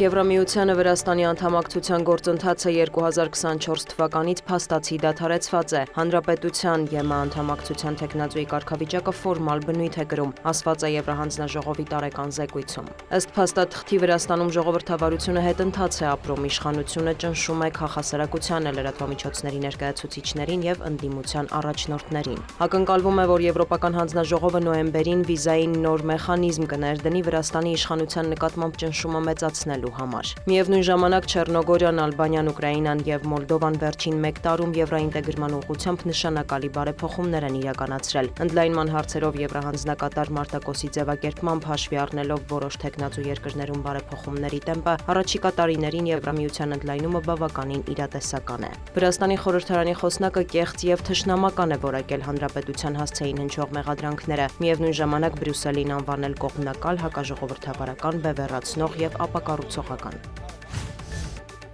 Եվրամիությանը Վրաստանի անդամակցության գործընթացը 2024 թվականից փաստացի դադարեցված է։ Հանրապետության ԵՄ անդամակցության թեկնածուի կարգավիճակը ֆորմալ բնույթ է կրում, ասված է Եվրահանձնաժողովի տարեկան զեկույցում։ Ըստ փաստաթղթի Վրաստանում ժողովրդավարությունը հետընթաց է ապրում, իշխանությունը ճնշում է քաղաքասարակությանը, լրատվամիջոցների ներկայացուցիչներին եւ ընդդիմության առաջնորդներին։ Ակնկալվում է, որ Եվրոպական հանձնաժողովը նոյեմբերին վիզային նոր մեխանիզմ կներդնի Վրաստանի իշխանության նկատմամբ ճնշումը մեծացնելու համար։ Միևնույն ժամանակ Չեռնոգորիան, Ալբանիան, Ուկրաինան եւ Մոլդովան վերջին 1 տարում եվրոինտեգրման ուղղությամբ նշանակալի բարեփոխումներ են իրականացրել։ Ընդլայնման հարցերով եվրահանձնակատար Մարտակոսի ձևակերպմամբ հաշվի առնելով որոշ թեկնածու երկրներում բարեփոխումների տեմպը, առաջիկա տարիներին Եվրամիության ընդլայնումը բավականին իրատեսական է։ Վրաստանի խորհրդարանի խոսնակը կեղծ եւ թշնամական է որակել հանրապետության հասցեին հնչող մեղադրանքները, միևնույն ժամանակ Բրյուսելին անվանել կողմնակալ, հակաժողովրդավարական, բևեռացնող եւ ապակառուցողական։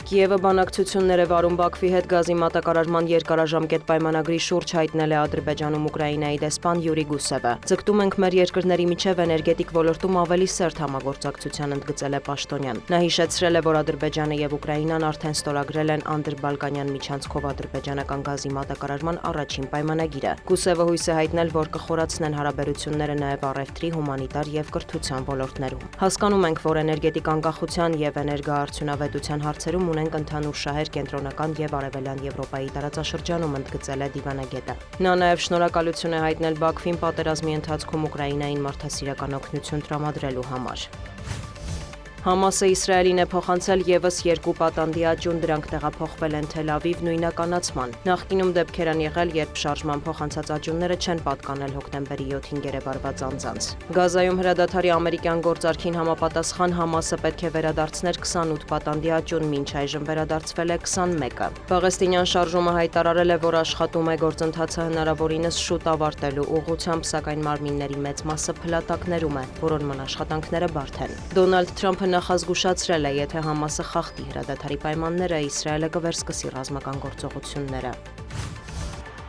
Կիևը բանակցություններ է վարում Բաքվի հետ գազի մատակարարման երկարաժամկետ պայմանագրի շուրջ, հայտնել է Ադրբեջանում Ուկրաինայի դեսպան Յուրի Գուսևը։ Ձգտում ենք մեր երկրների միջև էներգետիկ ոլորտում ավելի սերտ համագործակցության, ընդգծել է պաշտոնյան։ Նա հիշեցրել է, որ Ադրբեջանը եւ Ուկրաինան արդեն ստորագրել են անդրբալկանյան միջանցքով ադրբեջանական գազի մատակարարման առաջին պայմանագիրը։ Գուսևը հույս է հայտնել, որ կխորացնեն հարաբերությունները նաեւ առևտրի, հումանիտար եւ կրթության ոլորտներում։ Հասկանում ենք, որ էներգետիկ անկախության եւ էներգաարդյունավետության հարցերում ունենք ընդհանուր շահեր կենտրոնական եւ արևելյան Եվրոպայի տարածաշրջանում, ընդգծել է դիվանագետը։ Նա նաեւ շնորհակալություն է հայտնել Բաքվին պատերազմի ընթացքում Ուկրաինային մարդասիրական օգնություն տրամադրելու համար։ Համասը Իսրայելին է փոխանցել եւս 2 պատանդի աճուն, դրանք տեղափոխվել են Թել Ավիվ նույնականացման։ Նախկինում դեպքեր են եղել, երբ շարժման փոխանցած աճունները չեն պատկանել հոկտեմբերի 7-ին գերեվարված անձանց։ Գազայում հրադադարի ամերիկյան գործարքին համապատասխան Համասը պետք է վերադարձներ 28 պատանդի աճուն, մինչ այժմ վերադարձվել է 21-ը։ Պաղեստինյան շարժումը հայտարարել է, որ աշխատում է գործընթացը հնարավորինս շուտ ավարտելու ուղղությամբ, սակայն մարմինների մեծ մասը փլատակներում է, որոնման աշխատանքները բարդ են։ Դոնալդ Թրամփը նախազգուշացրել է, եթե Համասը խախտի հրադադարի պայմանները, Իսրայելը կվերսկսի ռազմական գործողությունները։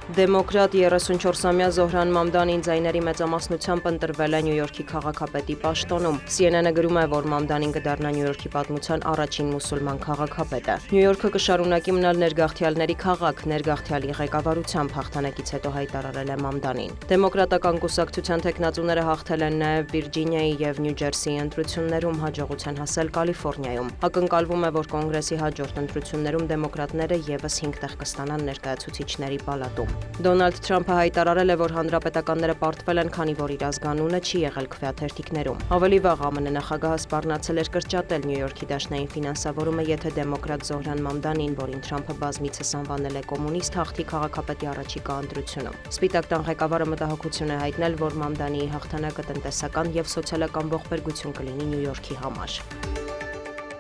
Դեմոկրատ 34-ամյա Զոհրան Մամդանին ձայների մեծամասնությամբ ընտրվել է Նյու Յորքի քաղաքապետի պաշտոնում։ CNN-ը գրում է, որ Մամդանին կդառնա Նյու Յորքի պատմության առաջին մուսուլման քաղաքապետը։ Նյու Յորքը կշարունակի մնալ ներգաղթյալների քաղաք, ներգաղթյալի ղեկավարությամբ, հաղթանակից հետո հայտարարել է Մամդանին։ Դեմոկրատական կուսակցության թեկնածուները հաղթել են նաև Վիրջինիայի եւ Նյու Ջերսիի ընտրություններում, հաջողության հասել Կալիֆոռնիայում։ Ակնկալվում է, որ կոնգրեսի հաջորդ ընտրություններում դեմոկրատները եւս 5 տեղ կստանան ներկայացուցիչների պալատում։ Դոնալդ Թրամփը հայտարարել է, որ հանրապետականները պարտվել են, քանի որ իր ազգանունը չի եղել քվեաթերթիկներում։ Ավելի վաղ ԱՄՆ նախագահը սպառնացել էր կրճատել Նյու Յորքի դաշնային ֆինանսավորումը, եթե դեմոկրատ Զոհրան Մամդանին, որին Թրամփը բազմիցս անվանել է կոմունիստ, հաղթի քաղաքապետի առաջիկա ընտրությունում։ Սպիտակ տան ղեկավարը մտահոգություն է հայտնել, որ Մամդանիի հաղթանակը տնտեսական եւ սոցիալական ողբերգություն կլինի Նյու Յորքի համար։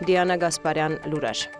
Դիանա Գասպարյան, լուրեր։